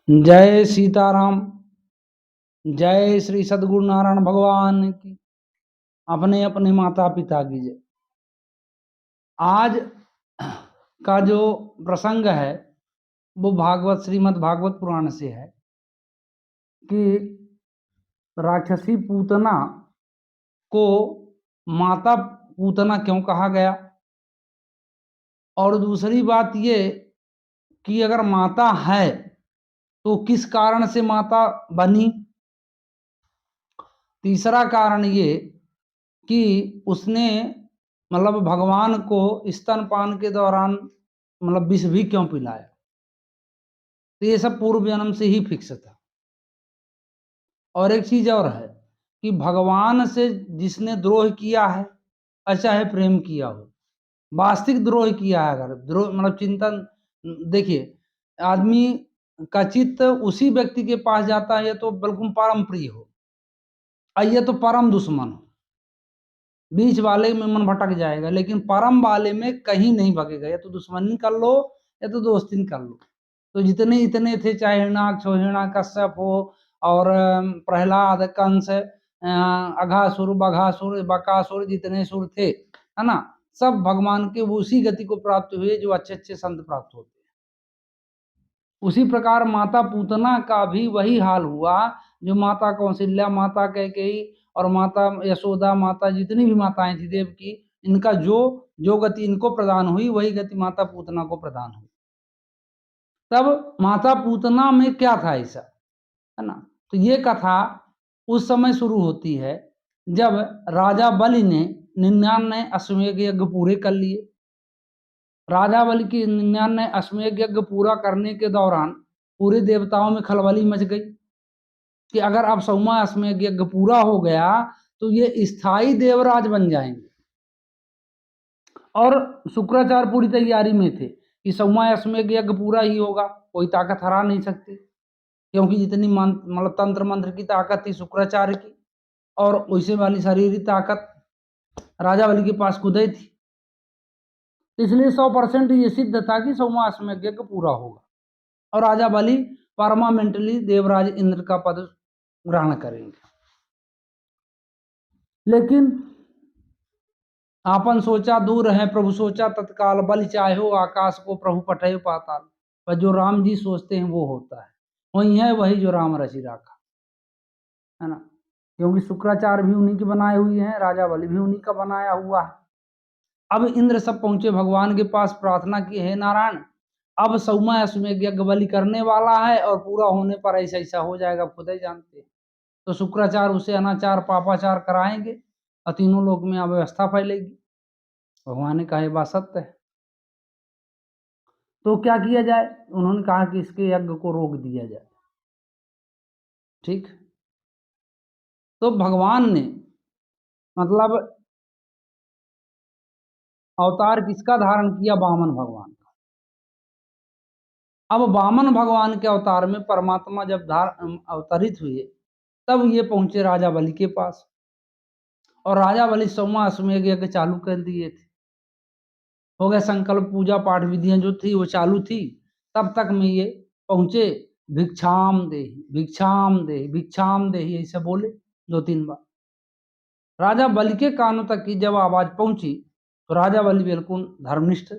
जय सीताराम। जय श्री सद्गुरु नारायण भगवान की। अपने अपने माता पिता की जय। आज का जो प्रसंग है वो भागवत श्रीमद् भागवत पुराण से है कि राक्षसी पूतना को माता पूतना क्यों कहा गया, और दूसरी बात ये कि अगर माता है तो किस कारण से माता बनी। तीसरा कारण ये कि उसने मतलब भगवान को स्तनपान के दौरान मतलब विष भी क्यों पिलाया। तो ये सब पूर्व जन्म से ही फिक्स था। और एक चीज और है कि भगवान से जिसने द्रोह किया है, चाहे प्रेम किया हो, वास्तविक द्रोह किया है, अगर द्रोह मतलब चिंतन देखिए, आदमी का चित्त उसी व्यक्ति के पास जाता है तो बिल्कुल परम प्रिय हो, और ये तो परम दुश्मन हो। बीच वाले में मन भटक जाएगा, लेकिन परम वाले में कहीं नहीं भगेगा। या तो दुश्मनी कर लो या तो दोस्ती कर लो। तो जितने इतने थे, चाहे हिरणाक्ष हो, हिरण्यकश्यप हो, और प्रहलाद, कंस, अघासुर, बघासुर, बकासुर, जितने सुर थे, है ना, सब भगवान के वो उसी गति को प्राप्त हुए जो अच्छे अच्छे संत प्राप्त होते हैं। उसी प्रकार माता पूतना का भी वही हाल हुआ जो माता कौशल्या, माता कैकेयी और माता यशोदा, माता जितनी भी माताएं थी देव की, इनका जो जो गति इनको प्रदान हुई वही गति माता पूतना को प्रदान हुई। तब माता पूतना में क्या था ऐसा, है ना। तो ये कथा उस समय शुरू होती है जब राजा बलि ने 99 अश्वमेध यज्ञ पूरे कर लिए। राजा बलि की 99 अश्वमेध यज्ञ पूरा करने के दौरान पूरे देवताओं में खलबली मच गई कि अगर अब 100वां अश्वमेध यज्ञ पूरा हो गया तो ये स्थायी देवराज बन जाएंगे। और शुक्राचार्य पूरी तैयारी में थे कि 100वां अश्वमेध यज्ञ पूरा ही होगा, कोई ताकत हरा नहीं सकती, क्योंकि जितनी मतलब तंत्र मंत्र की ताकत थी शुक्राचार्य की, और वैसे वाली शारीरिक ताकत राजा बलि के पास खुद ही थी। इसलिए 100% ये सिद्ध था कि 100वां अश्वमेध यज्ञ पूरा होगा और राजा बलि परमानेंटली देवराज इंद्र का पद ग्रहण करेंगे। लेकिन आपन सोचा दूर है प्रभु सोचा तत्काल, बलि चाहे आकाश को प्रभु पठे पाताल। पर जो राम जी सोचते हैं वो होता है, वही है वही जो राम रचि राखा, है ना। क्योंकि शुक्राचार्य भी उन्हीं के बनाए हुए हैं, राजा बलि भी उन्हीं का बनाया हुआ है। अब इंद्र सब पहुंचे भगवान के पास, प्रार्थना की, हे नारायण, अब 100वां अश्वमेध यज्ञ बलि करने वाला है और पूरा होने पर ऐसा ऐसा हो जाएगा, खुद ही जानते हैं। तो शुक्राचार्य उसे अनाचार पापाचार कराएंगे और तीनों लोक में अव्यवस्था फैलेगी। भगवान ने कहा बात सत्य है। तो क्या किया जाए, उन्होंने कहा कि इसके यज्ञ को रोक दिया जाए। ठीक। तो भगवान ने मतलब अवतार किसका धारण किया, वामन भगवान का। अब वामन भगवान के अवतार में परमात्मा जब अवतरित हुए तब ये पहुंचे राजा बलि के पास, और राजा बलि 100वां अश्वमेध यज्ञ चालू कर दिए थे। हो गया संकल्प, पूजा पाठ विधियां जो थी वो चालू थी। तब तक में ये पहुंचे, भिक्षाम देहि भिक्षाम देहि भिक्षाम देहि ऐसे बोले 2-3 बार। राजा बलि के कानों तक की जब आवाज पहुंची तो राजा बलि बिल्कुल धर्मनिष्ठ।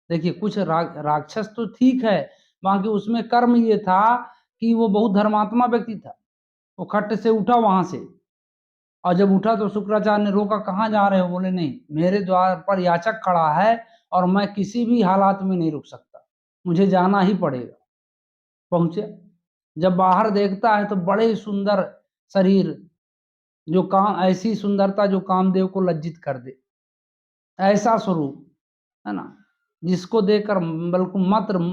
देखिए, कुछ राक्षस तो ठीक है, बाकी उसमें कर्म ये था कि वो बहुत धर्मात्मा व्यक्ति था। वो खट्ट से उठा वहां से, और जब उठा तो शुक्राचार्य ने रोका, कहाँ जा रहे हो। बोले नहीं, मेरे द्वार पर याचक खड़ा है और मैं किसी भी हालात में नहीं रुक सकता, मुझे जाना ही पड़ेगा। पहुंचे, जब बाहर देखता है तो बड़े सुंदर शरीर, जो काम ऐसी सुंदरता जो कामदेव को लज्जित कर दे, ऐसा स्वरूप, है ना, जिसको देखकर बिल्कुल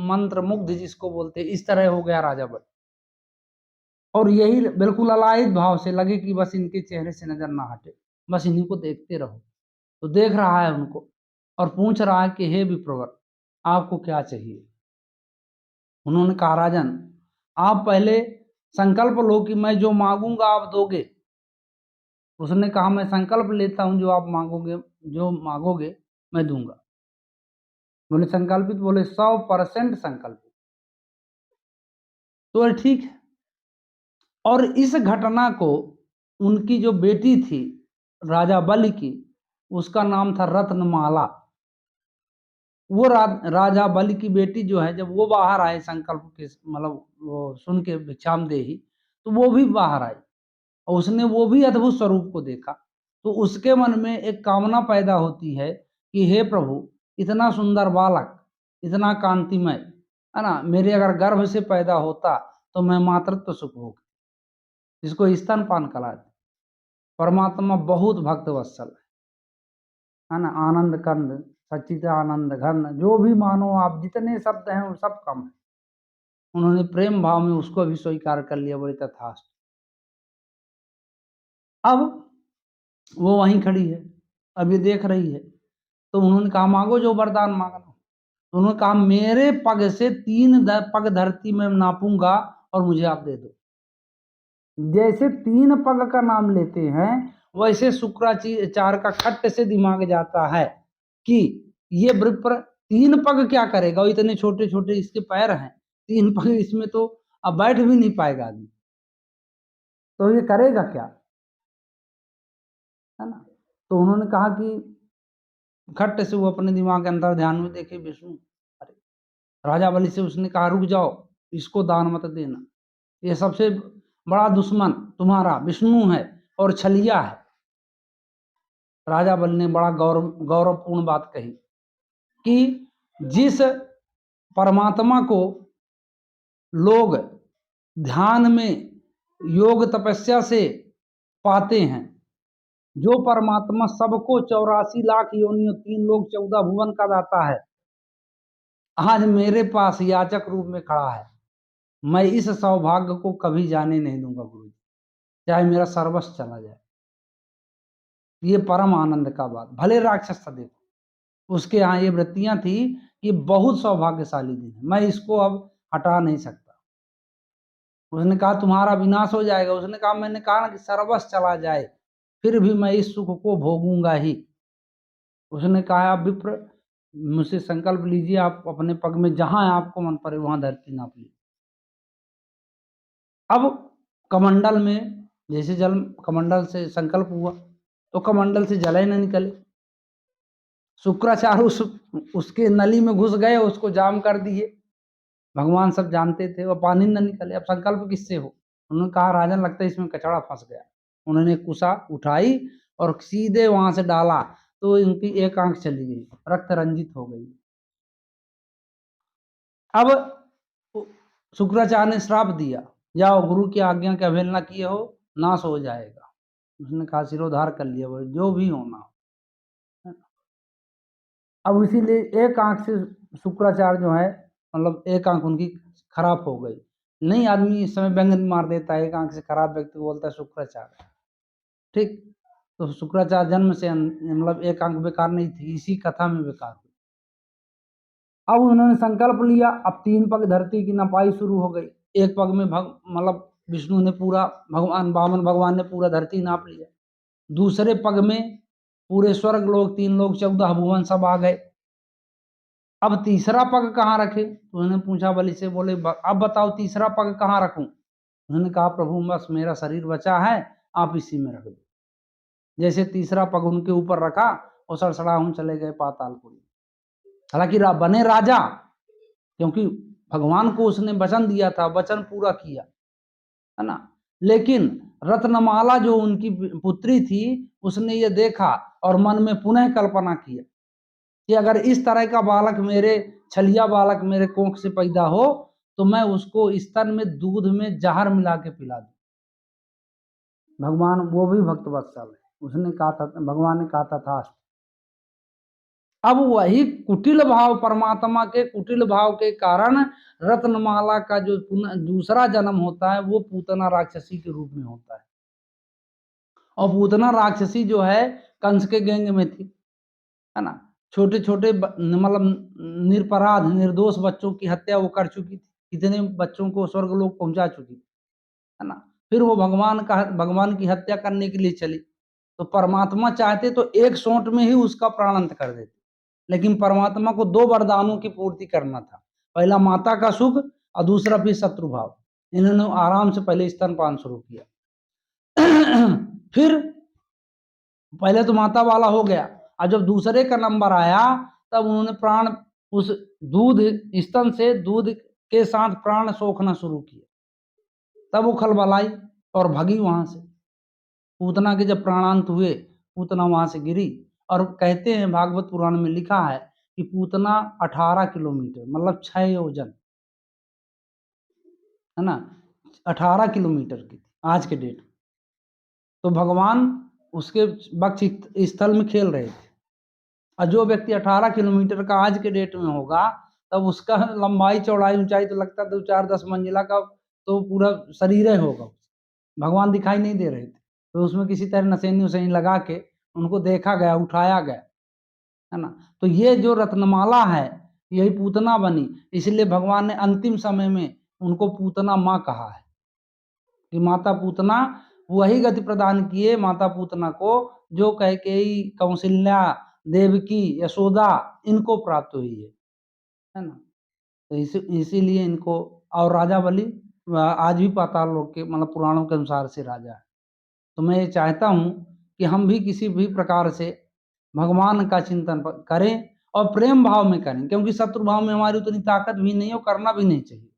मंत्र मुग्ध जिसको बोलते, इस तरह हो गया राजा बलि। और यही बिल्कुल अलायद भाव से लगे कि बस इनके चेहरे से नजर ना हटे, बस इन्हीं को देखते रहो। तो देख रहा है उनको और पूछ रहा है कि हे विप्रवर, आपको क्या चाहिए। उन्होंने कहा, राजन, आप पहले संकल्प लो कि मैं जो मांगूंगा आप दोगे। उसने कहा, मैं संकल्प लेता हूं जो आप मांगोगे, जो मांगोगे मैं दूंगा। बोले संकल्पित, बोले 100% संकल्पित। तो ठीक है। और इस घटना को उनकी जो बेटी थी राजा बलि की, उसका नाम था रत्नमाला। वो राजा बलि की बेटी जो है, जब वो बाहर आए संकल्प के मतलब वो सुन के भिक्षाम देही, तो वो भी बाहर आई और उसने वो भी अद्भुत स्वरूप को देखा। तो उसके मन में एक कामना पैदा होती है कि हे प्रभु, इतना सुंदर बालक, इतना कांतिमय, है ना, मेरे अगर गर्भ से पैदा होता तो मैं मातृत्व सुख भोग, जिसको स्तनपान कहलाते। परमात्मा बहुत भक्त वत्सल है ना, आनंद कंद, सच्चिद आनंद घन, जो भी मानो आप, जितने शब्द हैं वो सब कम है। उन्होंने प्रेम भाव में उसको भी स्वीकार कर लिया, बोले तथास्तु। अब वो वहीं खड़ी है, अब ये देख रही है, तो उन्होंने कहा मांगो जो वरदान मांगना। तो उन्होंने कहा मेरे पग से 3 पग धरती में नापूंगा और मुझे आप दे दो। जैसे 3 पग का नाम लेते हैं, वैसे शुक्राचार्य का खट्ट से दिमाग जाता है कि ये विप्र 3 पग क्या करेगा, वो इतने छोटे छोटे इसके पैर हैं, 3 पग इसमें तो अब बैठ भी नहीं पाएगा आदमी, तो ये करेगा क्या, है ना। तो उन्होंने कहा कि खट्ट से वो अपने दिमाग के अंदर ध्यान में देखे विष्णु, अरे राजा बलि से उसने कहा रुक जाओ, इसको दान मत देना, ये सबसे बड़ा दुश्मन तुम्हारा विष्णु है और छलिया है। राजा बलि ने बड़ा गौरवपूर्ण बात कही कि जिस परमात्मा को लोग ध्यान में योग तपस्या से पाते हैं, जो परमात्मा सबको 84 लाख योनियों 3 लोक 14 भुवन का दाता है, आज मेरे पास याचक रूप में खड़ा है। मैं इस सौभाग्य को कभी जाने नहीं दूंगा गुरु जी, चाहे मेरा सर्वस्व चला जाए। ये परम आनंद का बात, भले राक्षस था, देखो उसके यहाँ ये वृत्तियां थी, ये बहुत सौभाग्यशाली दिन है, मैं इसको अब हटा नहीं सकता। उसने कहा तुम्हारा विनाश हो जाएगा, उसने कहा मैंने कहा ना कि सर्वस्व चला जाए, फिर भी मैं इस सुख को भोगूंगा ही। उसने कहा आप विप्र, मुझसे संकल्प लीजिए, आप अपने पग में जहां आपको मन पड़े वहां धरती नाप लीजिए। अब कमंडल में जैसे जल कमंडल से संकल्प हुआ, तो कमंडल से जल ही न निकले। शुक्राचार्य उसके नली में घुस गए, उसको जाम कर दिए। भगवान सब जानते थे, वो पानी न निकले, अब संकल्प किससे हो। उन्होंने कहा राजन लगता है इसमें कचड़ा फंस गया। उन्होंने कुशा उठाई और सीधे वहां से डाला, तो इनकी एक आंख चली गई, रक्त रंजित हो गई। अब शुक्राचार्य ने श्राप दिया, जाओ गुरु की आज्ञा की अवहेलना किए हो, नाश हो जाएगा। उसने कहा सिरोधार कर लिया, बोले जो भी होना। अब इसीलिए एक आंख से शुक्राचार्य जो है, मतलब एक आंख उनकी खराब हो गई। नहीं आदमी इस समय व्यंग मार देता है, एक आंख से खराब व्यक्ति बोलता है शुक्राचार्य, ठीक। तो शुक्राचार्य जन्म से मतलब एक आंख बेकार नहीं थी, इसी कथा में बेकार हुई। अब उन्होंने संकल्प लिया, अब 3 पग धरती की नपाई शुरू हो गई। एक पग में मतलब विष्णु ने पूरा, भगवान वामन भगवान ने पूरा धरती नाप लिया। दूसरे पग में पूरे स्वर्ग लोग 3 लोग 14 भुवन सब आ गए। अब तीसरा पग कहाँ रखे, तो उन्होंने पूछा बलि से, बोले अब बताओ तीसरा पग कहाँ रखूं। उन्होंने कहा प्रभु बस मेरा शरीर बचा है, आप इसी में रख दो। जैसे तीसरा पग उनके ऊपर रखा, और सड़सड़ाहूं चले गए पातालपुरी। हालांकि बने राजा, क्योंकि भगवान को उसने वचन दिया था, वचन पूरा किया, है ना। लेकिन रत्नमाला जो उनकी पुत्री थी, उसने ये देखा और मन में पुनः कल्पना किया कि अगर इस तरह का बालक, मेरे छलिया बालक मेरे कोख से पैदा हो, तो मैं उसको स्तन में दूध में जहर मिला के पिला दूं। भगवान वो भी भक्त वत्सल है, उसने कहा था, भगवान ने कहा था। अब वही कुटिल भाव, परमात्मा के कुटिल भाव के कारण रत्नमाला का जो दूसरा जन्म होता है, वो पूतना राक्षसी के रूप में होता है। और पूतना राक्षसी जो है कंस के गैंग में थी, है ना। छोटे छोटे मतलब निरपराध निर्दोष बच्चों की हत्या वो कर चुकी थी, कितने बच्चों को स्वर्ग लोक पहुंचा चुकी थी, है ना। फिर वो भगवान की हत्या करने के लिए चली, तो परमात्मा चाहते तो एक सोंट में ही उसका प्राण अंत कर देते, लेकिन परमात्मा को 2 वरदानों की पूर्ति करना था, पहला माता का सुख और दूसरा फिर शत्रु भाव। इन्होंने आराम से पहले स्तनपान शुरू किया। फिर पहले तो माता वाला हो गया, और जब दूसरे का नंबर आया तब उन्होंने प्राण उस दूध स्तन से दूध के साथ प्राण सोखना शुरू किया। तब वो खलबलाई और भगी वहां से। पूतना के जब प्राणांत हुए, पूतना वहां से गिरी। और कहते हैं, भागवत पुराण में लिखा है कि पूतना 18 किलोमीटर मतलब 6 योजन, है ना, 18 किलोमीटर की आज के डेट। तो भगवान उसके वक्ष स्थल में खेल रहे थे। और जो व्यक्ति 18 किलोमीटर का आज के डेट में होगा, तब उसका लंबाई चौड़ाई ऊंचाई तो लगता है 2 4 10 मंजिला का तो पूरा शरीर ही होगा। भगवान दिखाई नहीं दे रहे थे, तो उसमें किसी तरह नसेनी उसेनी लगा के उनको देखा गया, उठाया गया, है ना। तो ये जो रत्नमाला है यही पूतना बनी। इसलिए भगवान ने अंतिम समय में उनको पूतना माँ कहा है कि माता पूतना वही गति प्रदान किए माता पूतना को जो कैकेयी, कौशल्या, देवकी, यशोदा इनको प्राप्त हुई है ना। तो इसीलिए इनको, और राजा बलि आज भी पाताल लोक के मतलब पुराणों के अनुसार से राजा है। तो मैं ये चाहता हूँ कि हम भी किसी भी प्रकार से भगवान का चिंतन करें और प्रेम भाव में करें, क्योंकि शत्रु भाव में हमारी उतनी ताकत भी नहीं हो, करना भी नहीं चाहिए।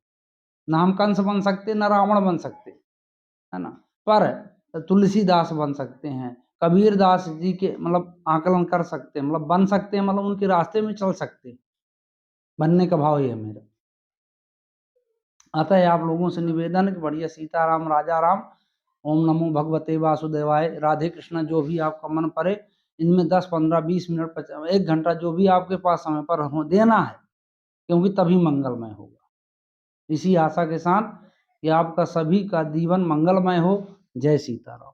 ना हम कंस बन सकते, ना रावण बन सकते, है ना। पर तुलसीदास बन सकते हैं, कबीर दास जी के मतलब आकलन कर सकते हैं, मतलब बन सकते हैं, मतलब उनके रास्ते में चल सकते हैं। बनने का भाव ये है मेरा। अतः आप लोगों से निवेदन है कि बढ़िया सीताराम राजा राम, ओम नमो भगवते वासुदेवाय, राधे कृष्ण, जो भी आपका मन पड़े इनमें 10 15 20 मिनट 1 घंटा जो भी आपके पास समय पर हो देना है, क्योंकि तभी मंगलमय होगा। इसी आशा के साथ कि आपका सभी का जीवन मंगलमय हो। जय सीताराम।